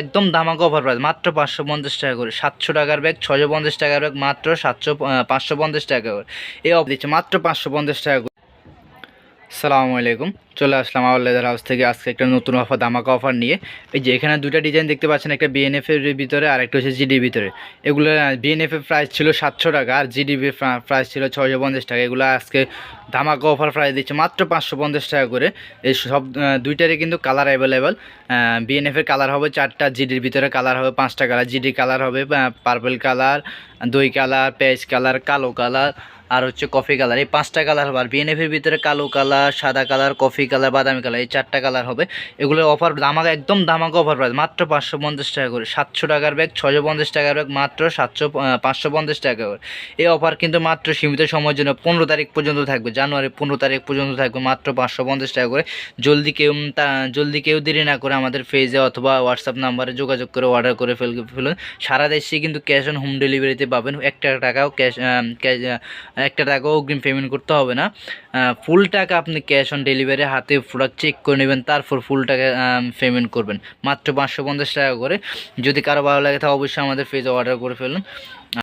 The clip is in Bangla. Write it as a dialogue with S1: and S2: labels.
S1: একদম ধামাকা অফার প্রাইস মাত্র 550 টাকা করে। 700 টাকার ব্যাগ, 650 টাকার ব্যাগ মাত্র 550 টাকা করে। এই অফার দিচ্ছে মাত্র 550 টাকা করে। সালামু আলাইকুম, চলে আসলাম আমার লেদার হাউস থেকে আজকে একটা নতুন অফার, ধামাকা অফার নিয়ে। এই যে এখানে দুইটা ডিজাইন দেখতে পাচ্ছেন, একটা বিএনএফ এর ভিতরে আর একটা হচ্ছে জিডির ভিতরে। এগুলো বিএনএফ এর প্রাইস ছিল 700 টাকা আর জিডিবির প্রাইস ছিল 650 টাকা। এগুলো আজকে ধামাকা অফার প্রাইস দিচ্ছে মাত্র 550 টাকা করে। এই সব দুইটারই কিন্তু কালার অ্যাভেলেবেল। বিএনএফ এর কালার হবে 4টা, জিডির ভিতরে কালার হবে 5টা কালার। জিডির কালার হবে পার্পল কালার, দই কালার, পেঁয়াজ কালার, কালো কালার আর হচ্ছে কফি কালার। এই 5টা কালার হবে। আর বিএনএফ এর ভিতরে কালো কালার, সাদা কালার, কফি কালার, বাদামি কালার, এই 4টা কালার হবে। এগুলোর অফার ধামাকা, একদম ধামাকা অফার প্রাইস মাত্র 550 টাকা করে। 700 টাকার ব্যাগ, 650 টাকার ব্যাগ মাত্র 550 টাকা করে। এই অফার কিন্তু মাত্র সীমিত সময়ের জন্য 15 তারিখ পর্যন্ত থাকবে, জানুয়ারি 15 তারিখ পর্যন্ত থাকবে মাত্র 550 টাকা করে। জলদি কেউ দেরি না করে আমাদের পেজে অথবা হোয়াটসঅ্যাপ নাম্বারে যোগাযোগ করে অর্ডার করে ফেলুন। সারা দেশে কিন্তু ক্যাশ অন হোম ডেলিভারিতে পাবেন। একটা টাকাও অগ্রিম পেমেন্ট করতে হবে না। ফুল টাকা আপনি ক্যাশ অন ডেলিভারি হাতে প্রোডাক্ট চেক করে নেবেন, তারপর ফুল টাকা পেমেন্ট করবেন মাত্র 550 টাকা করে। যদি কারো ভালো লাগে তাহলে অবশ্যই আমাদের পেজে অর্ডার করে ফেলুন।